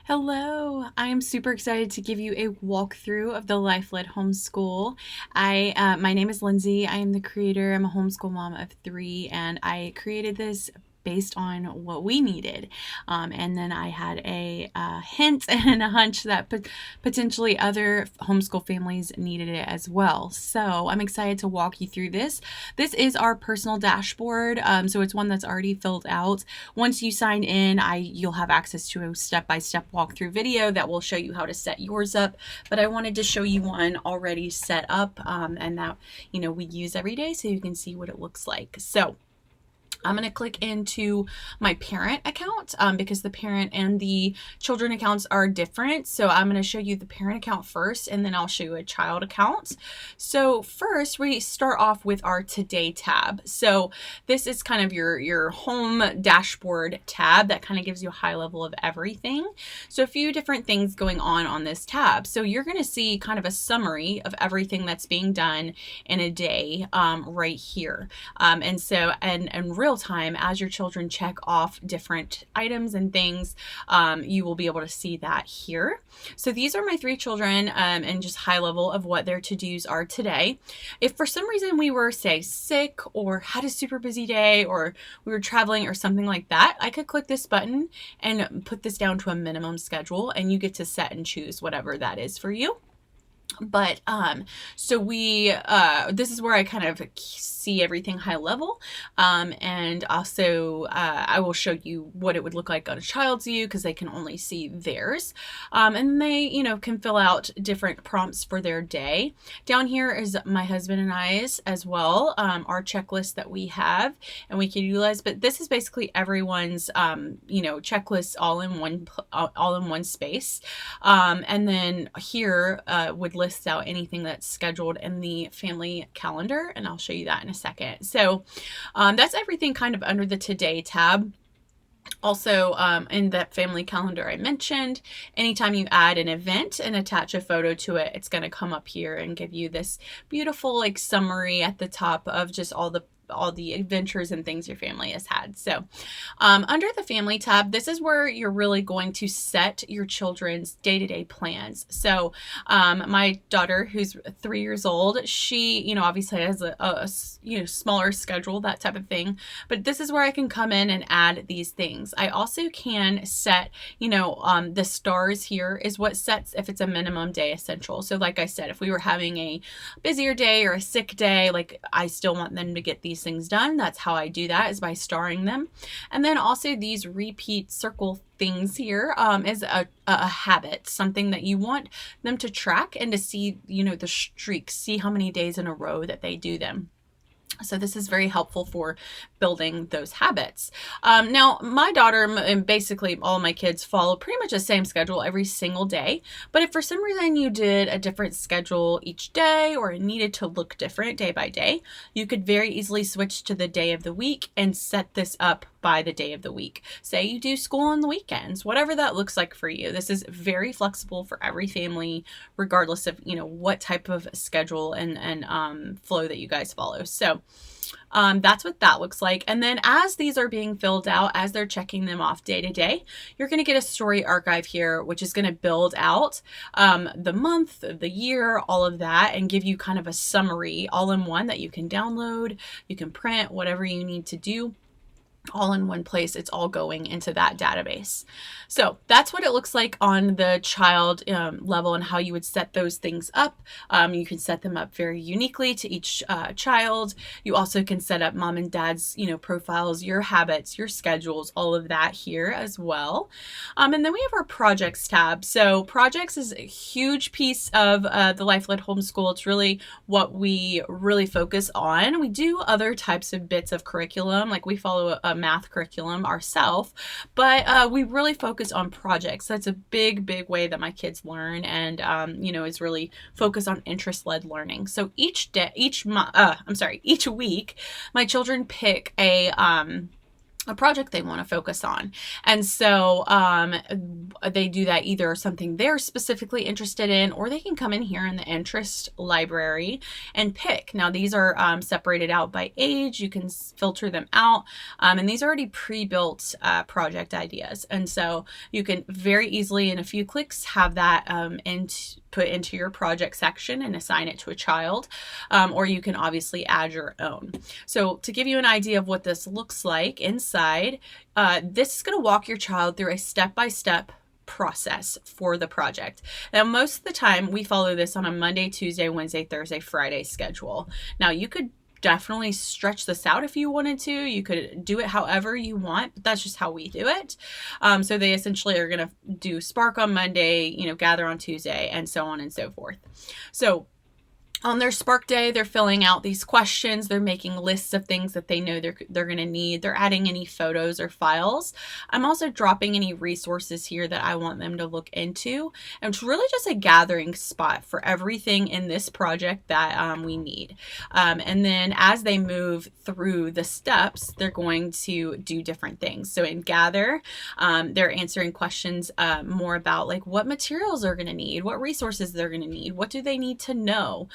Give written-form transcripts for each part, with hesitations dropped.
Hello, I am super excited to give you a walkthrough of the Life-Led Homeschool. My name is Lindsay. I am the creator. I'm a homeschool mom of three, and I created this based on what we needed. And then I had a hint and a hunch that potentially other homeschool families needed it as well. So I'm excited to walk you through this. This is our personal dashboard. So it's one that's already filled out. Once you sign in, you'll have access to a step-by-step walkthrough video that will show you how to set yours up. But I wanted to show you one already set up and that we use every day so you can see what it looks like. So I'm going to click into my parent account because the parent and the children accounts are different. So I'm going to show you the parent account first, and then I'll show you a child account. So first we start off with our Today tab. So this is kind of your home dashboard tab that kind of gives you a high level of everything. So a few different things going on this tab. So you're going to see kind of a summary of everything that's being done in a day right here. And so, and real time, as your children check off different items and things, you will be able to see that here. So these are my three children and just high level of what their to-dos are today. If for some reason we were, say, sick or had a super busy day or we were traveling or something like that, I could click this button and put this down to a minimum schedule, and you get to set and choose whatever that is for you. But so this is where I kind of see everything high level, and also I will show you what it would look like on a child's view because they can only see theirs, and they can fill out different prompts for their day. Down here is my husband and I's as well, our checklist that we have and we can utilize. But this is basically everyone's checklist all in one space, and then here would list out anything that's scheduled in the family calendar, and I'll show you that in a second. So that's everything kind of under the Today tab. Also, in that family calendar I mentioned, anytime you add an event and attach a photo to it, it's going to come up here and give you this beautiful summary at the top of just all the adventures and things your family has had. So under the family tab, this is where you're really going to set your children's day-to-day plans. So my daughter, who's 3 years old, she obviously has a smaller schedule, that type of thing, but this is where I can come in and add these things. I also can set the stars here is what sets if it's a minimum day essential. So like I said, if we were having a busier day or a sick day, I still want them to get these things done. That's how I do that, is by starring them. And then also these repeat circle things here is a habit, something that you want them to track and to see the streaks, see how many days in a row that they do them. So this is very helpful for building those habits. Now, my daughter and basically all my kids follow pretty much the same schedule every single day. But if for some reason you did a different schedule each day, or it needed to look different day by day, you could very easily switch to the day of the week and set this up by the day of the week. Say you do school on the weekends, whatever that looks like for you. This is very flexible for every family, regardless of what type of schedule and flow that you guys follow. So that's what that looks like. And then as these are being filled out, as they're checking them off day to day, you're going to get a story archive here, which is going to build out the month, the year, all of that, and give you kind of a summary all in one that you can download, you can print, whatever you need to do. All in one place. It's all going into that database. So that's what it looks like on the child level and how you would set those things up. You can set them up very uniquely to each child. You also can set up mom and dad's profiles, your habits, your schedules, all of that here as well. And then we have our projects tab. So projects is a huge piece of the Life-Led Homeschool. It's really what we really focus on. We do other types of bits of curriculum, like we follow a math curriculum ourselves, but we really focus on projects. That's a big way that my kids learn, and is really focused on interest-led learning. So each week, my children pick a project they want to focus on. And so they do that either something they're specifically interested in, or they can come in here in the interest library and pick. Now these are separated out by age. You can filter them out, and these are already pre-built project ideas. And so you can very easily, in a few clicks, have that put into your project section and assign it to a child, or you can obviously add your own. So to give you an idea of what this looks like inside, this is going to walk your child through a step-by-step process for the project. Now, most of the time we follow this on a Monday, Tuesday, Wednesday, Thursday, Friday schedule. Now, you could definitely stretch this out if you wanted to. You could do it however you want, but that's just how we do it. So they essentially are going to do Spark on Monday, Gather on Tuesday, and so on and so forth. So on their Spark day, they're filling out these questions. They're making lists of things that they know they're going to need. They're adding any photos or files. I'm also dropping any resources here that I want them to look into. And it's really just a gathering spot for everything in this project that we need. And then as they move through the steps, they're going to do different things. So in Gather, they're answering questions more about like what materials they're going to need, what resources they're going to need, what do they need to know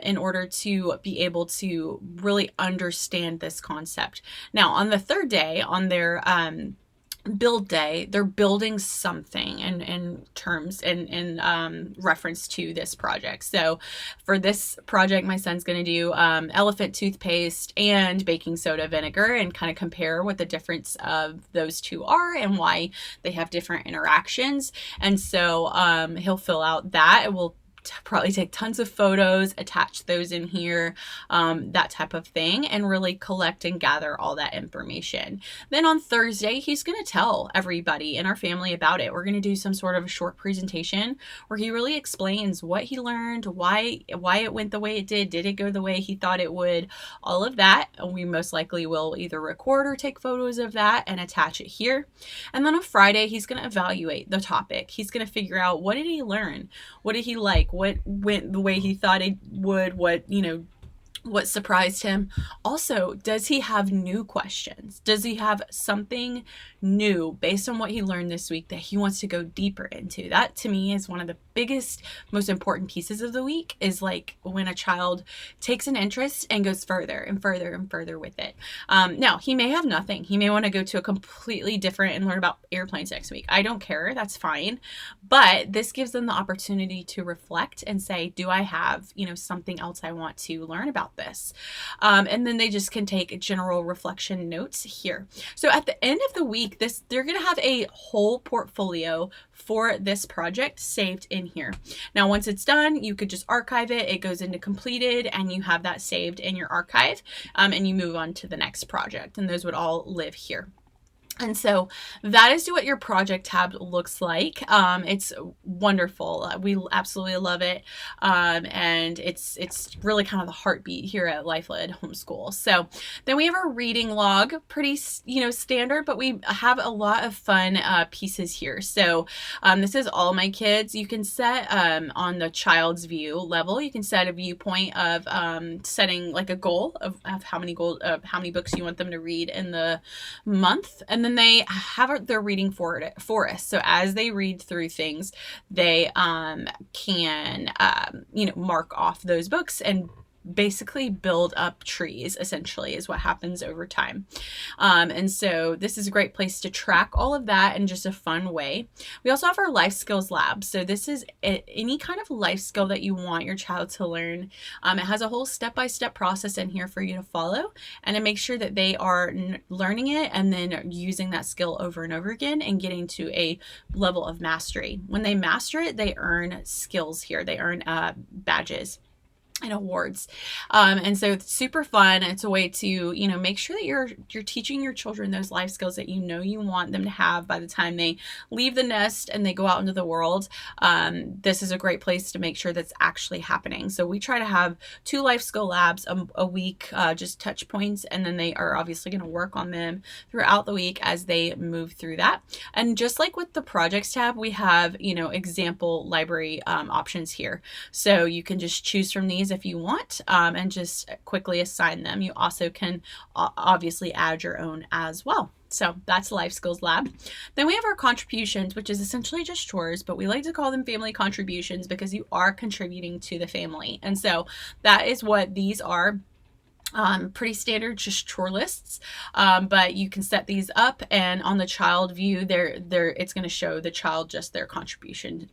in order to be able to really understand this concept. Now, on the third day, on their build day, they're building something in terms in reference to this project. So for this project, my son's going to do elephant toothpaste and baking soda vinegar and kind of compare what the difference of those two are and why they have different interactions. And so he'll fill out that. It will probably take tons of photos, attach those in here, that type of thing, and really collect and gather all that information. Then on Thursday, he's going to tell everybody in our family about it. We're going to do some sort of a short presentation where he really explains what he learned, why it went the way it did it go the way he thought it would, all of that. We most likely will either record or take photos of that and attach it here. And then on Friday, he's going to evaluate the topic. He's going to figure out, what did he learn? What did he like? What went the way he thought it would? What surprised him? Also, does he have new questions? Does he have something new based on what he learned this week that he wants to go deeper into? That to me is one of the biggest, most important pieces of the week, is like when a child takes an interest and goes further and further and further with it. Now, he may have nothing. He may want to go to a completely different and learn about airplanes next week. I don't care. That's fine. But this gives them the opportunity to reflect and say, do I have, something else I want to learn about this? And then they just can take general reflection notes here. So at the end of the week, they're going to have a whole portfolio for this project saved in here. Now, once it's done, you could just archive it. It goes into completed and you have that saved in your archive, and you move on to the next project, and those would all live here. And so that is what your project tab looks like. It's wonderful. We absolutely love it. And it's really kind of the heartbeat here at Life-Led Homeschool. So then we have our reading log, pretty, standard, but we have a lot of fun pieces here. So this is all my kids. You can set on the child's view level, you can set a viewpoint of setting like a goal of how many books you want them to read in the month. And then they have their reading forest. So as they read through things, they can, mark off those books and basically build up trees, essentially, is what happens over time. And so this is a great place to track all of that in just a fun way. We also have our life skills lab. So this is any kind of life skill that you want your child to learn. It has a whole step-by-step process in here for you to follow and to make sure that they are learning it and then using that skill over and over again and getting to a level of mastery. When they master it, they earn skills here. They earn badges and awards. And so it's super fun. It's a way to, make sure that you're teaching your children those life skills that you want them to have by the time they leave the nest and they go out into the world. This is a great place to make sure that's actually happening. So we try to have 2 life skill labs a week, just touch points, and then they are obviously going to work on them throughout the week as they move through that. And just like with the projects tab, we have, example library options here. So you can just choose from these if you want, and just quickly assign them. You also can obviously add your own as well. So that's Life Skills Lab. Then we have our contributions, which is essentially just chores, but we like to call them family contributions because you are contributing to the family. And so that is what these are. Pretty standard, just chore lists, but you can set these up, and on the child view it's going to show the child just their contribution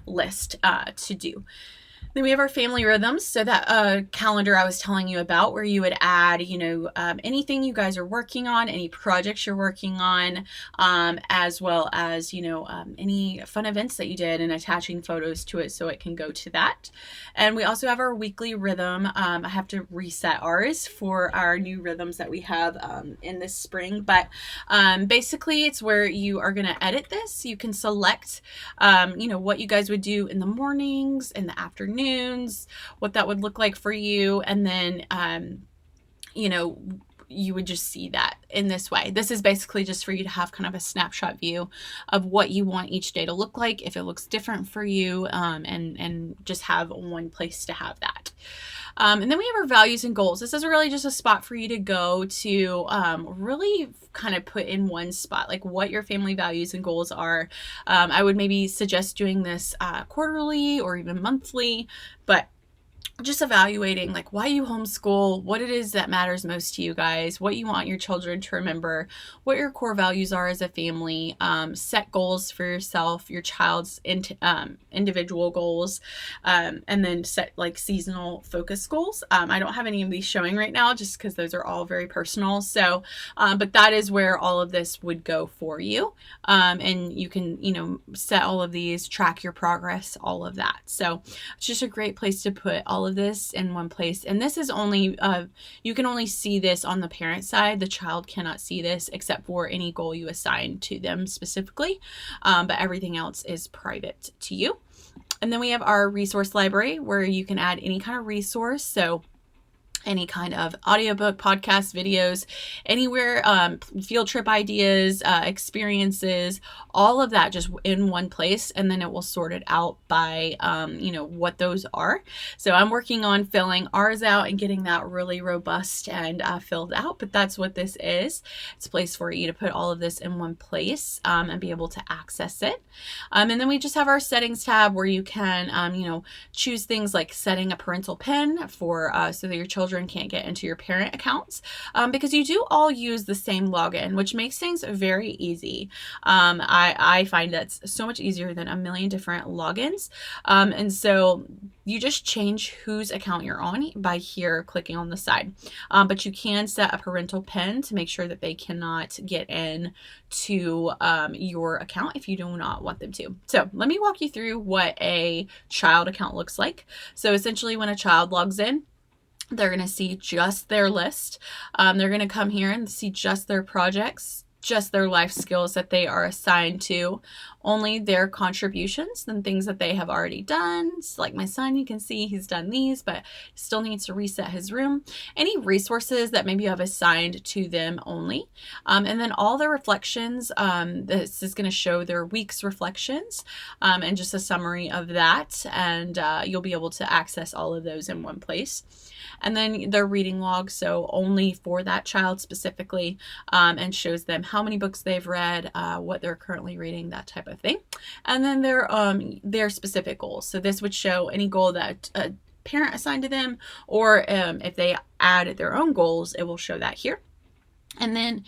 list to do. Then we have our family rhythms. So that calendar I was telling you about, where you would add, anything you guys are working on, any projects you're working on, as well as, any fun events that you did, and attaching photos to it so it can go to that. And we also have our weekly rhythm. I have to reset ours for our new rhythms that we have in this spring. But basically, it's where you are going to edit this. You can select, what you guys would do in the mornings, in the afternoon, what that would look like for you, and then you would just see that in this way. This is basically just for you to have kind of a snapshot view of what you want each day to look like, if it looks different for you, and just have one place to have that. And then we have our values and goals. This is really just a spot for you to go to really kind of put in one spot, like what your family values and goals are. I would maybe suggest doing this quarterly or even monthly, but just evaluating like why you homeschool, what it is that matters most to you guys, what you want your children to remember, what your core values are as a family, set goals for yourself, your child's individual goals, and then set like seasonal focus goals. I don't have any of these showing right now just because those are all very personal. So, but that is where all of this would go for you. And you can, set all of these, track your progress, all of that. So it's just a great place to put all of this in one place. And this is only, you can only see this on the parent side. The child cannot see this except for any goal you assign to them specifically. But everything else is private to you. And then we have our resource library where you can add any kind of resource. So any kind of audiobook, podcast, videos, anywhere, field trip ideas, experiences, all of that just in one place. And then it will sort it out by, what those are. So I'm working on filling ours out and getting that really robust and filled out, but that's what this is. It's a place for you to put all of this in one place and be able to access it. And then we just have our settings tab where you can, choose things like setting a parental PIN for, so that your children can't get into your parent accounts, because you do all use the same login, which makes things very easy. I find that's so much easier than a million different logins. And so you just change whose account you're on by here clicking on the side. But you can set a parental PIN to make sure that they cannot get in to your account if you do not want them to. So let me walk you through what a child account looks like. So essentially when a child logs in, they're going to see just their list. They're going to come here and see just their projects, just their life skills that they are assigned to, only their contributions and things that they have already done. So like my son, you can see he's done these, but still needs to reset his room. Any resources that maybe you have assigned to them only. And then all the reflections, this is going to show their week's reflections and just a summary of that. And you'll be able to access all of those in one place. And then their reading log, so only for that child specifically, and shows them how many books they've read, what they're currently reading, that type of thing. And then their specific goals. So this would show any goal that a parent assigned to them, or if they add their own goals, it will show that here. And then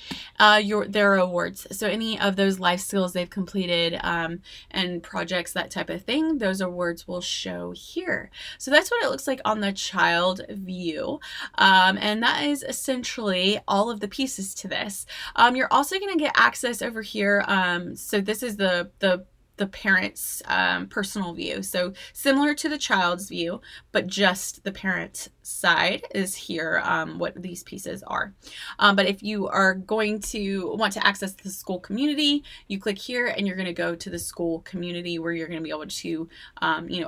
their awards. So any of those life skills they've completed and projects, that type of thing, those awards will show here. So that's what it looks like on the child view. And that is essentially all of the pieces to this. You're also going to get access over here. So this is the parent's personal view. So similar to the child's view, but just the parent side is here, what these pieces are. But if you are going to want to access the school community, you click here and you're going to go to the school community where you're going to be able to,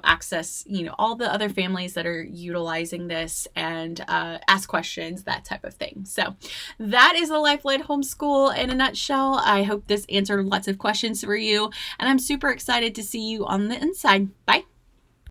access, all the other families that are utilizing this and ask questions, that type of thing. So that is the Life-Led Homeschool in a nutshell. I hope this answered lots of questions for you, and I'm super excited to see you on the inside. Bye.